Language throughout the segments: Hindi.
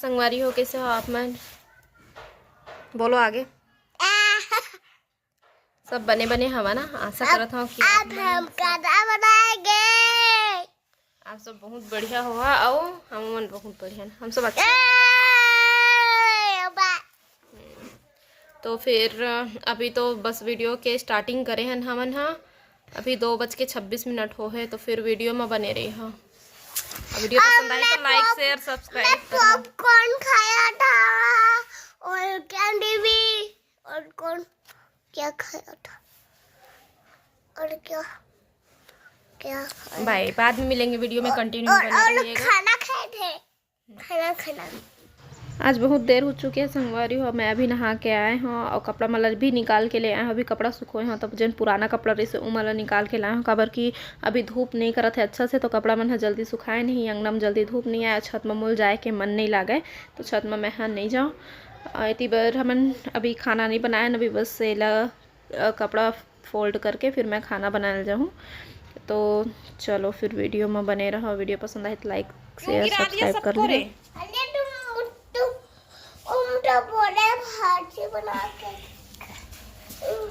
संगवारी हो, कैसे हो आप? मैं बोलो आगे। सब बने बने हवा ना, आशा करत हूँ कि अब हम खाना बनाएंगे। आप सब बहुत बढ़िया हुआ आओ, हम मन बहुत बढ़िया ना, हम सब अच्छा। तो फिर अभी तो बस वीडियो के स्टार्टिंग करे हैं हमन हाँ। अभी 2:26 हो है, तो फिर वीडियो में बने रही हो। वीडियो पसंद आई तो लाइक शेयर सब्सक्राइब करना। पॉपकॉर्न खाया था और कैंडी भी, और कौन क्या खाया था और क्या क्या खाया। बाय, बाद में मिलेंगे, वीडियो में कंटिन्यू बने रहिएगा। खाना खाए थे, खाना आज बहुत देर हो चुकी है संगवारी हो। मैं अभी नहा के आए हूँ और कपड़ा मतलब भी निकाल के ले आए हूँ। अभी कपड़ा सुखोए हैं तब जन पुराना कपड़ा रही से मतलब निकाल के लाए हूँ, काबर कि अभी धूप नहीं करत है अच्छा से, तो कपड़ा मन है जल्दी सुखाए नहीं, अंगना में जल्दी धूप नहीं आया, छत में मुल जाए के मन नहीं लागे, तो छत में मैं हाँ नहीं जाऊँ। इतनी बार हमन अभी खाना नहीं बनाया, अभी बस सेला कपड़ा फोल्ड करके फिर मैं खाना बनाने जाऊँ। तो चलो फिर वीडियो में बने रहो। वीडियो पसंद आए तो लाइक शेयर सब्सक्राइब कर लेना। भाजी बना के।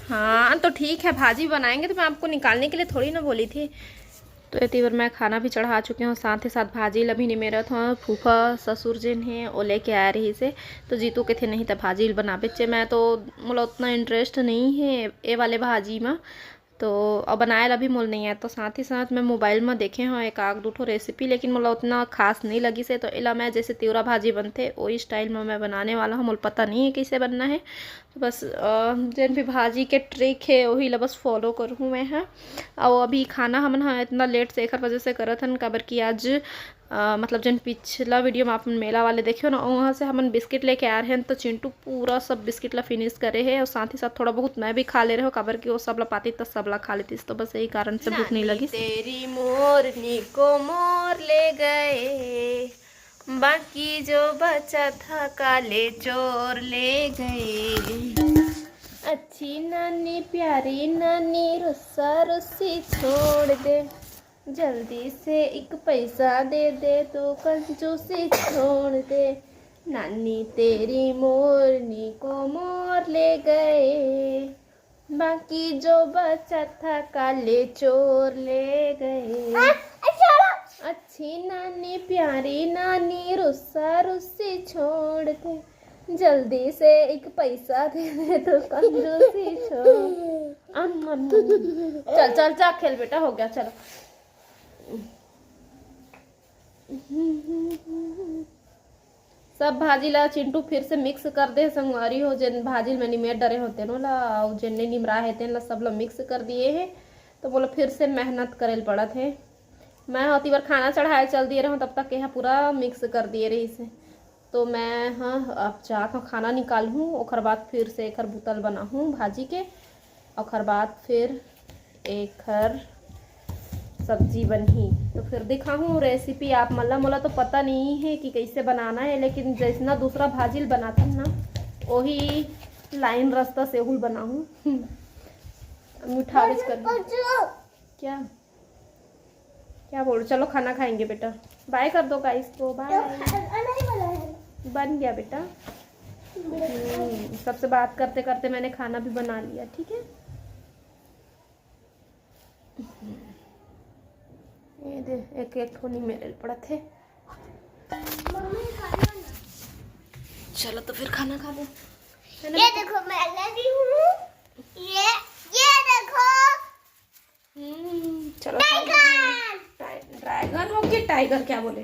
हाँ तो ठीक है, भाजी बनाएंगे तो मैं आपको निकालने के लिए थोड़ी ना बोली थी। तो इतनी बार मैं खाना भी चढ़ा चुकी हूँ, साथ ही साथ भाजी लभी नहीं मेरा था। फूफा ससुर जिन हैं वो लेके आ रही से, तो जीतू के थे नहीं था भाजी बना बेचे। मैं तो मुझे उतना इंटरेस्ट नहीं है ये वाले भाजी में, तो अब बनाए अभी मोल नहीं है। तो साथ ही साथ मैं मोबाइल में देखे हाँ एक आग दूठो रेसिपी, लेकिन मुझे उतना खास नहीं लगी से, तो इला मैं जैसे तिवरा भाजी बनते वही स्टाइल में मैं बनाने वाला हूँ। मुझे पता नहीं है कैसे बनना है, तो बस जिन भी भाजी के ट्रिक है वही ला बस फॉलो करूँ मैं। हाँ और अभी खाना हम हाँ इतना लेट से 1 बजे से करत हन, काबर कि आज मतलब जन पिछला वीडियो में आप मेला वाले देखियो ना, वहाँ से हमन बिस्किट लेके आ रहे हैं, तो चिंटू पूरा सब बिस्किट ला फिनिश करे है, और साथ ही साथ थोड़ा बहुत मैं भी खा ले रहे हो, काबर कि वो सब ला पाती तो सब ला खा लेती, तो बस यही कारण से भूख नहीं लगी। तेरी मोरनी को मोर ले गए, बाकी जो बचा था काले चोर ले गए। अच्छी नानी प्यारी नानी रुस्सा रुस्सी छोड़ दे, जल्दी से 1 पैसा दे दे तो कंजूसी छोड़ दे। नानी तेरी मोरनी को मोर ले गए, बाकी जो बचा था काले चोर ले गए। अच्छी नानी प्यारी नानी रुस्सा रुस्सी छोड़ दे, जल्दी से 1 पैसा दे दे तो कंजूसी छोड़। चल चल जा खेल बेटा, हो गया चलो। सब भाजी ला चिंटू फिर से मिक्स कर दे संगवारी हो, जिन भाजी में निमेट डरे होते नो ला और जिन निमरा है तेन ला सब ला मिक्स कर दिए है, तो बोला फिर से मेहनत करे पड़ा थे। मैं होती बार खाना चढ़ाए चल दिए रहा तब तक यहाँ पूरा मिक्स कर दिए रही से, तो मैं हाँ अब जाकर खाना निकालूँ, और बाद फिर से एक बुतल बनाऊँ भाजी के, और बाद फिर एक सब्जी बनी, तो फिर दिखाऊँ रेसिपी आप मतलब। मोला तो पता नहीं है कि कैसे बनाना है, लेकिन जैसा दूसरा भाजी बनाता ना वही लाइन रास्ता से हुल बनाऊँ। मीठा रिच कर क्या क्या बोल, चलो खाना खाएंगे बेटा, बाय कर दो गाइस को, बाय। बन गया बेटा, सबसे बात करते करते मैंने खाना भी बना लिया, ठीक है। ये दे एक एक ठोनी मेरे पड़ा थे। चलो तो फिर खाना खा लो। ये देखो मैं लगी हूँ, ये देखो। चलो ड्रैगन हो गया, टाइगर क्या बोले,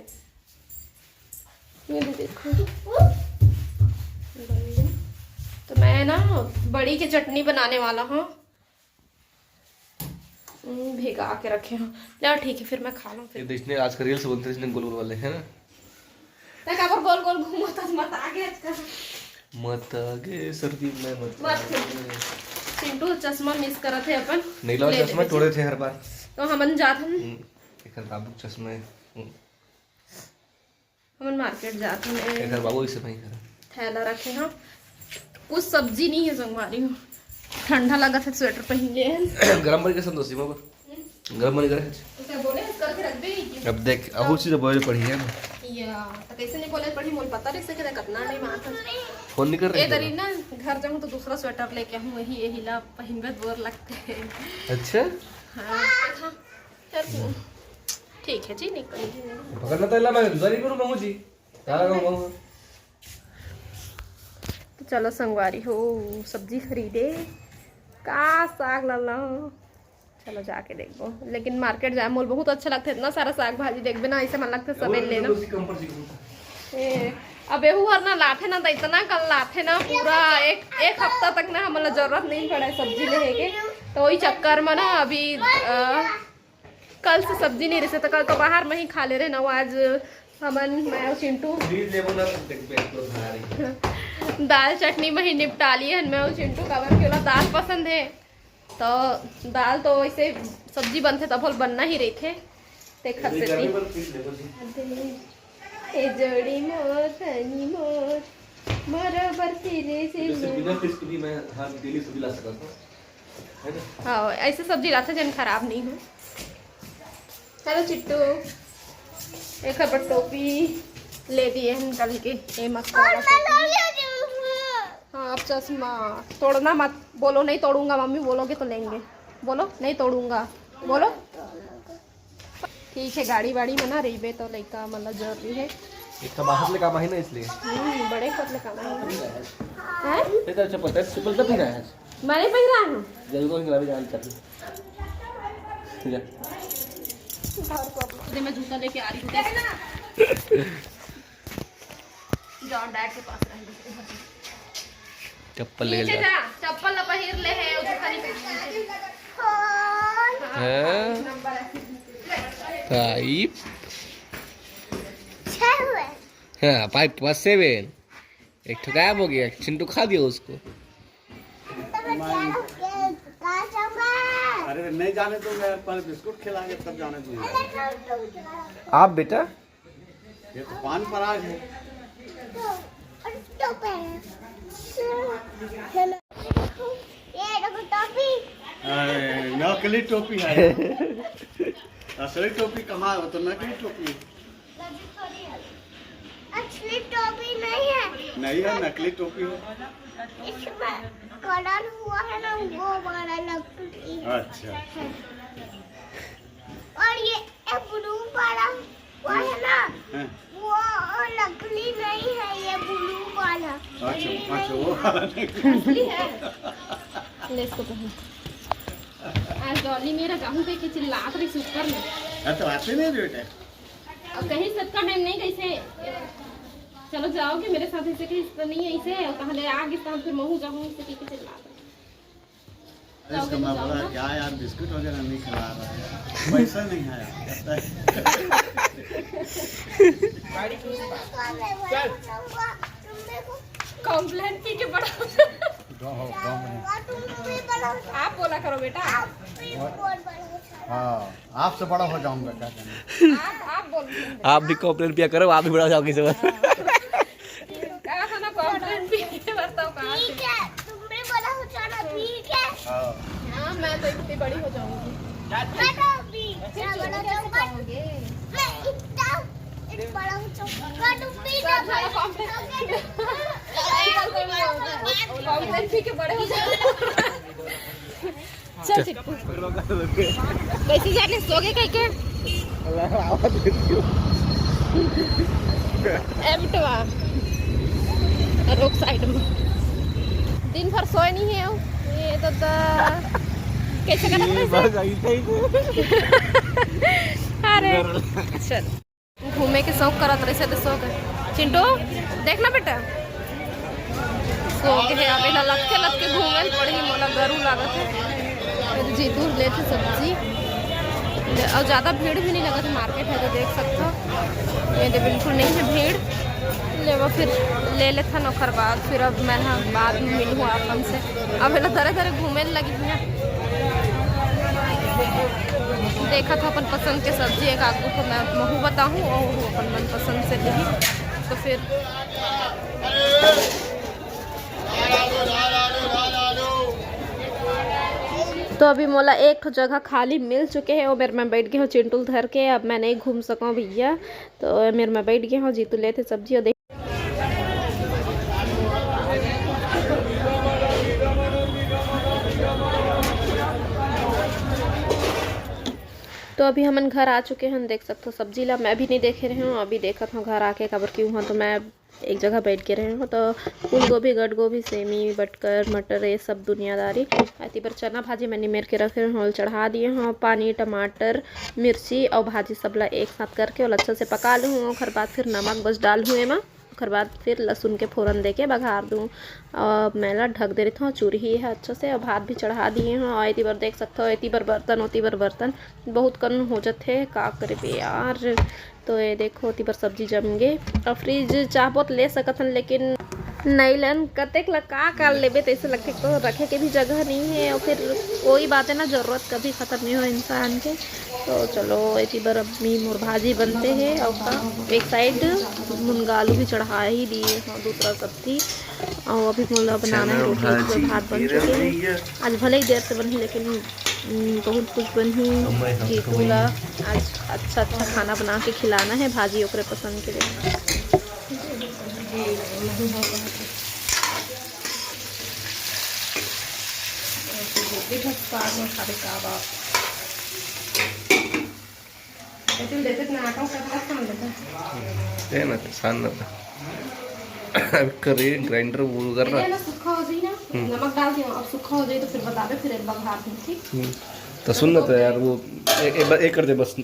ये भी देखो। तो मैं ना बड़ी की चटनी बनाने वाला हूँ, भिगा के रखे हैं। चलो ठीक है फिर मैं खा लूँ। फिर इसने आज का रील्स बोलते हैं गोल गोल वाले है ना, तक गोल गोल घूमता मत आगे, मत आगे सर्दी में मत। चिंटू चश्मा मिस करा थे अपन, नहीं लो चश्मा तोड़े थे हर बार, तो हमन जात हन एक बाबू चश्मे, हमन मार्केट जात हन, एक बाबू इसे नहीं करा थैला रखे हाँ, कुछ सब्जी नहीं है संगवारी हूँ, ठंडा लगा था स्वेटर पहन लिए। गरम बड़ी कसम दोस्ती में गरम बड़ी करे, तो क्या बोले करके रख दे। अब देख अब उसी से बोल पड़ी है ना, या तो कैसे नहीं बोले पड़ी मोल पता नहीं से कितना नहीं माता फोन नहीं कर ए रहे दरी ना घर जाऊँ तो दूसरा स्वेटर लेके आऊँ यही ला पहनबे बोर लगते हैं। अच्छा हाँ फिर ठीक है जी निकल पकड़ना तो मैं गुजारी करूँ मामू जी क्या लगाऊँ मामू। तो चलो संगवारी हो सब्जी खरीदे का साग ला लो चलो जाके देखो। लेकिन मार्केट जाए मोल बहुत अच्छा लगता है इतना सारा साग भाजी देखबे ना ऐसे मन लगता है सब लेना। अब एहू हर ना लाथे ना तो इतना कल लाथे ना पूरा एक हफ्ता तक ना हमारा जरूरत नहीं पड़ा है सब्जी लेने के। तो वही चक्कर में ना अभी कल से सब्जी नहीं रही तो कल तो बाहर में ही खा ले रहे ना। आज हमन मैं और चिंटू दाल चटनी में ही निपटा लिए मैं और चिंटू कवर के दाल पसंद है तो दाल तो वैसे सब्जी बनते तब बनना ही रही थे ए जोड़ी मोर सनी मोर बराबर तेरे से बिना फिश की भी मैं हाँ डेली सब्जी ला सकता हूँ है ना। हाँ ऐसे सब्जी लाते जन खराब नहीं हो। चलो चिट्टू एक पर टोपी ले दिए हैं कल के ए मस्त हाँ अब चश्मा तोड़ना मत बोलो नहीं तोड़ूंगा मम्मी बोलोगे तो लेंगे बोलो नहीं तोड़ूंगा बोलो ठीक है। गाड़ी वाड़ी में ना रही तो लड़का मतलब जरूरी है एक तो बाहर ले काम है ना इसलिए बड़े पतले काम है ये तो अच्छा पता है सिंपल तो पहना है मैंने पहन रहा हूँ जरूर को खिला भी जान कर मैं जूता लेके आ रही हूँ जाओ डैड के पास रहेंगे चप्पल ले जा चप्पल पहिर ले है जूता नहीं पहन पाइप हाँ पाइप पास 7 एक ठो गायब हो गया चिंटू खा दिया उसको। अरे नहीं जाने तो मैं पर बिस्कुट खिलाएंगे तब जाने दूंगा। आप बेटा ये तो पान पराग है। नकली टोपी है असली टोपी कहाँ हो तो नकली टोपी असली टोपी नहीं है नहीं है नकली टोपी है। इसमें कलर हुआ है ना वो वाला नकली है। अच्छा और ये ब्लू वाला वो है ना है। वो नकली नहीं है ये ब्लू वाला। अच्छा अच्छा वो वाला नकली। असली है ले इसको पहन। आज डॉली मेरा कहूँ कि चिल्लात रही सुपर में तो आते नहीं बेटे और कहीं सबका टाइम नहीं कैसे चलो जाओगे मेरे साथ ऐसे कहीं तो नहीं है ऐसे और कहाँ ले आगे तो फिर महू जाऊँ इससे की चिल्ला इसका मैं बोला क्या यार बिस्कुट वगैरह नहीं खिला रहा है पैसा नहीं है कॉम्प्लेन की के बड़ा आप बोला करो बेटा हाँ आपसे बड़ा हो जाऊंगा क्या करना। आप बोल आप भी कॉम्प्लेन पिया करो आप भी बड़ा जाओगे सब कहा था ना कॉम्प्लेन भी बताओ कहाँ से। ठीक है तुम भी बड़ा हो जाना ठीक है। हाँ मैं तो इतनी बड़ी हो जाऊंगी मैं तो भी इतना बड़ा हो जाऊंगा। मैं इतना बड़ा हो जाऊंगा तुम भी कॉम्प्लेन पी के बड़े हो जाओगे। चल चिट्टू कैसे जाने सोगे कहीं के एमटवा रोक साइड में दिन भर सोए नहीं है ये तो कैसे करना अरे चल घूमे के शौक करत रहे तो शौक चिंटू देखना बेटा सो के है अभी लटके लटके घूमे पड़ी मोला गरू लागत है जीतू लेते सब्जी और ज़्यादा भीड़ भी नहीं लगा था मार्केट है तो देख सकते हो ये तो बिल्कुल नहीं है भीड़ ले वो फिर ले लेता नौकर बाद फिर अब मैं बाद में मिलूँ अपन से अब धरे धरे घूमे लगी है देखा था अपन पसंद के सब्जी एक आगू को मैं महू बताऊँ और वो अपन मन पसंद से ली तो फिर तो अभी मोला एक ठो जगह खाली मिल चुके हैं और मेरे में बैठ गए हो चिंटू धर के। अब मैं नहीं घूम सकूँ भैया, तो मेरे में बैठ गए हो। जीतू लेते सब्जी और देख। तो अभी हमन घर आ चुके हैं, देख सकते हो सब्जी ला मैं भी नहीं देखे रहे हूँ। अभी देखा था घर आके खबर क्यों हुआ, तो मैं एक जगह बैठ के रहे हूँ। तो फूल गोभी, गट गोभी, सेमी, बटकर, मटर, ये सब दुनियादारी। ऐसी पर चना भाजी मैंने मेर के रखे हूँ, चढ़ा दिए हूँ। पानी, टमाटर, मिर्ची और भाजी सबला एक साथ करके और अच्छा से पका लूँ। और बाद फिर नमक बस डाल हुए में, और बाद फिर लहसुन के फोरन दे के बघार दूँ। और मैं ढक दे रही हूँ, चूरी ही है अच्छा से। और भात भी चढ़ा दिए हैं। और इतनी बार देख सकते हो, इतनी बार बर्तन, उतनी बार बर्तन, बहुत कन हो जाते, का करे बे यार। तो ये देखो इतनी बार सब्जी जम गए। और फ्रिज चाहबो तो ले सकत हन, लेकिन नहीं लन कतेक ला का कर लेबे, तो ऐसे लगते तो रखे के भी जगह नहीं है। और फिर कोई बात है ना, ज़रूरत कभी ख़त्म नहीं हो इंसान के। तो चलो इतनी बार अम्मी मोर भाजी बनते हैं। और का एक साइड मुनगा आलू भी चढ़ा ही दिए और दूसरा सब्जी। और अभी मोला बनाना है रोटी, भात बन चुके हैं। आज भले ही देर से बनी, लेकिन बहुत कुछ बनी। जीतू ला आज अच्छा अच्छा खाना बना के खिलाना है, भाजी ओकरे पसंद के लिए। करे ग्राइंडर वो कर रहा सूखा हो जाए ना, नमक डाल दिया। अब सूखा हो जाए तो फिर बता दे, फिर एक बार भाप दूँ, ठीक। तो सुन तो यार, वो एक कर दे बस।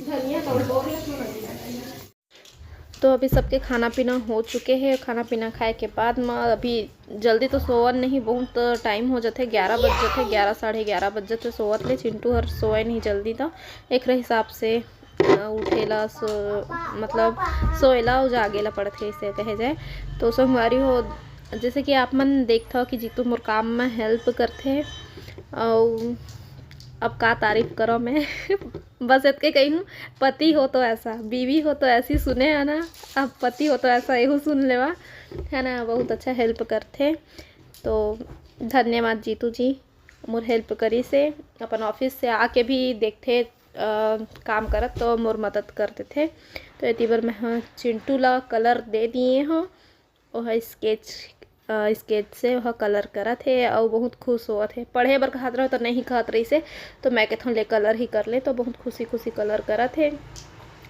धनिया तो अभी सबके खाना पीना हो चुके हैं। खाना पीना खाए के बाद में अभी जल्दी तो सोवन नहीं, बहुत टाइम हो जाते, 11 बज जाते, 11 साढ़े 11 बज जाते सोवत ले। चिंटू हर सोए नहीं जल्दी, तो एक हिसाब से उठेला मतलब सोएला और जागेला पड़ते, इसे कहे जाए। तो सोमवारी हो, जैसे कि आप मन देखता हो कि जीतू मोर काम में हेल्प करते। और अब का तारीफ करो मैं बस इतके कही हूँ, पति हो तो ऐसा, बीवी हो तो ऐसी सुने है ना। अब पति हो तो ऐसा यही सुन लेवा, है ना। बहुत अच्छा हेल्प करते। तो धन्यवाद जीतू जी, मोर हेल्प करी से। अपन ऑफिस से आके भी देखते काम करत, तो मोर मदद करते थे। तो इतनी बार मैं चिंटू ला कलर दे दिए हूँ, वह स्केच से वह कलर करत है। और बहुत खुश होत है। पढ़े बर कहत रहो तो नहीं कहत रही से, तो मैं कहता हूँ ले कलर ही कर ले, तो बहुत खुशी खुशी कलर करत है।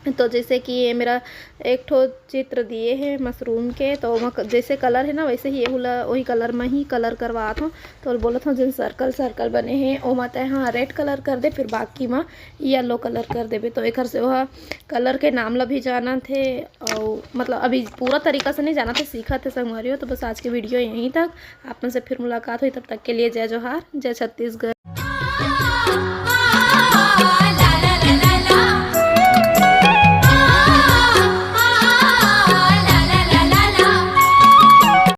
तो जैसे कि ये मेरा एक ठो चित्र दिए हैं मशरूम के, तो वहाँ जैसे कलर है ना, वैसे ही ये वही कलर में ही कलर करवात हूँ। तो बोला था जिन सर्कल सर्कल बने हैं वो मत है, हाँ रेड कलर कर दे, फिर बाकी में येलो कलर कर देवे। तो एक से वह कलर के नाम ला भी जाना थे। और मतलब अभी पूरा तरीका से नहीं जाना थे, सीखा थे संगवारी हो। तो बस आज की वीडियो यहीं तक, आप में से फिर मुलाकात हुई, तब तक के लिए जय जोहार, जय छत्तीसगढ़।